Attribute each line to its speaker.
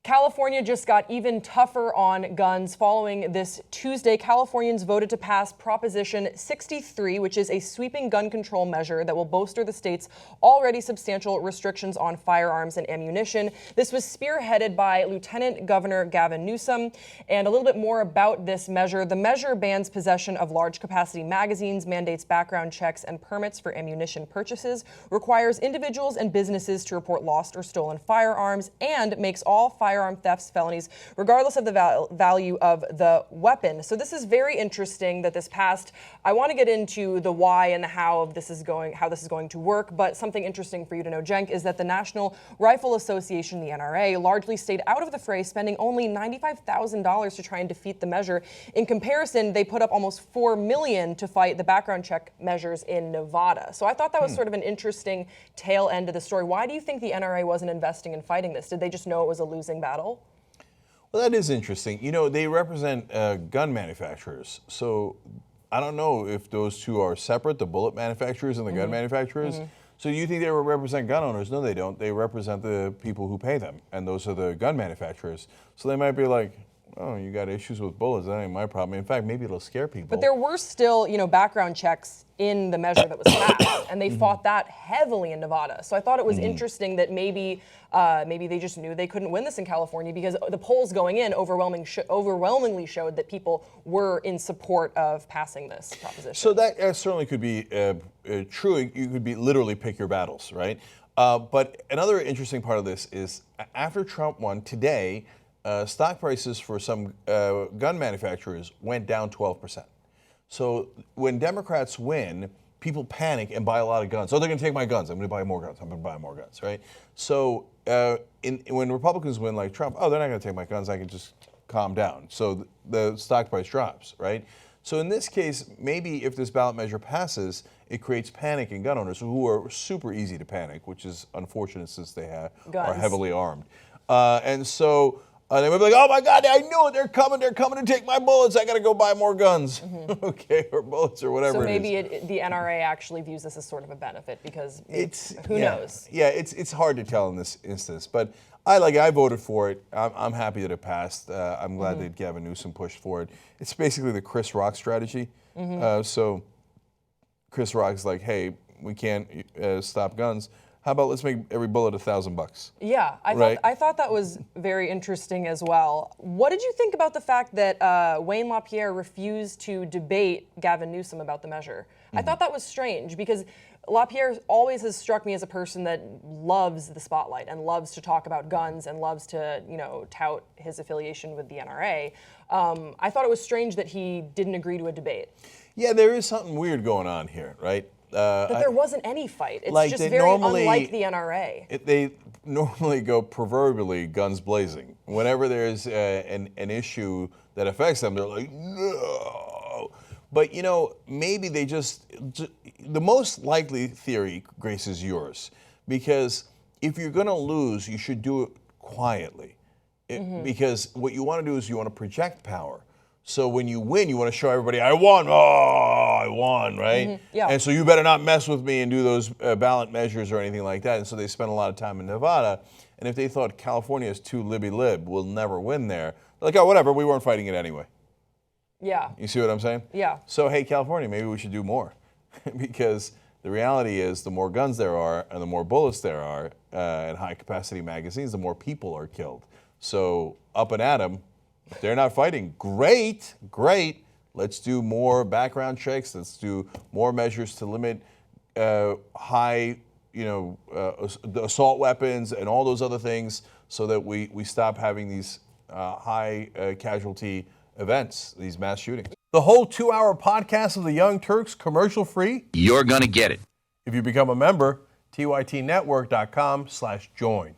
Speaker 1: California just got even tougher on guns following this Tuesday. Californians voted to pass Proposition 63, which is a sweeping gun control measure that will bolster the state's already substantial restrictions on firearms and ammunition. This was spearheaded by Lieutenant Governor Gavin Newsom. And a little bit more about this measure. The measure bans possession of large capacity magazines, mandates background checks and permits for ammunition purchases, requires individuals and businesses to report lost or stolen firearms, and makes all firearm thefts felonies, regardless of the value of the weapon. So this is very interesting that this passed. I want to get into the why and the how of this is going, how this is going to work. But something interesting for you to know, Cenk, is that the National Rifle Association, the NRA, largely stayed out of the fray, spending only $95,000 to try and defeat the measure. In comparison, they put up almost $4 million to fight the background check measures in Nevada. So I thought that was sort of an interesting tail end of the story. Why do you think the NRA wasn't investing in fighting this? Did they just know it was a losing battle?
Speaker 2: Well, that is interesting. You know, they represent gun manufacturers. So I don't know if those two are separate, the bullet manufacturers and the gun manufacturers. So you think they represent gun owners? No, they don't. They represent the people who pay them, and those are the gun manufacturers. So they might be like, oh, you got issues with bullets, that ain't my problem. In fact, maybe it'll scare people.
Speaker 1: But there were still, background checks in the measure that was passed, and they fought that heavily in Nevada. So I thought it was interesting that maybe they just knew they couldn't win this in California, because the polls going in overwhelmingly showed that people were in support of passing this proposition.
Speaker 2: So that certainly could be true. You could be literally pick your battles, right? But another interesting part of this is after Trump won today, stock prices for some gun manufacturers went down 12%. So when Democrats win, people panic and buy a lot of guns. Oh, they're going to take my guns. I'm going to buy more guns. I'm going to buy more guns, right? So when Republicans win like Trump, oh, they're not going to take my guns. I can just calm down. So the stock price drops, right? So in this case, maybe if this ballot measure passes, it creates panic in gun owners who are super easy to panic, which is unfortunate since they are heavily armed. And so they might be like, oh my God, I knew it, they're coming to take my bullets, I gotta go buy more guns, okay, or bullets or whatever.
Speaker 1: So maybe the NRA actually views this as sort of a benefit, because who knows?
Speaker 2: Yeah, it's hard to tell in this instance, but I voted for it. I'm happy that it passed. I'm glad that Gavin Newsom pushed for it. It's basically the Chris Rock strategy. So Chris Rock's like, hey, we can't stop guns. How about let's make every bullet $1,000?
Speaker 1: Yeah, I thought that was very interesting as well. What did you think about the fact that Wayne LaPierre refused to debate Gavin Newsom about the measure? I thought that was strange, because LaPierre always has struck me as a person that loves the spotlight and loves to talk about guns and loves to, tout his affiliation with the NRA. I thought it was strange that he didn't agree to a debate.
Speaker 2: Yeah, there is something weird going on here, right?
Speaker 1: But there wasn't any fight. It's just very unlike the NRA.
Speaker 2: They normally go proverbially guns blazing. Whenever there's an issue that affects them, they're like, no. But, maybe they the most likely theory, Grace, is yours. Because if you're going to lose, you should do it quietly. Because what you want to do is you want to project power. So when you win, you want to show everybody, I won. Oh, I won, right?
Speaker 1: Yeah.
Speaker 2: And so you better not mess with me and do those ballot measures or anything like that. And so they spent a lot of time in Nevada. And if they thought California is too libby-lib, we'll never win there, they're like, oh, whatever, we weren't fighting it anyway.
Speaker 1: Yeah.
Speaker 2: You see what I'm saying?
Speaker 1: Yeah.
Speaker 2: So, hey, California, maybe we should do more. Because the reality is the more guns there are and the more bullets there are and high-capacity magazines, the more people are killed. So up and at 'em. If they're not fighting, great. Let's do more background checks. Let's do more measures to limit high, the assault weapons and all those other things, so that we stop having these high casualty events, these mass shootings. The whole 2-hour podcast of the Young Turks, commercial-free.
Speaker 3: You're gonna get it.
Speaker 2: If you become a member, tytnetwork.com/join.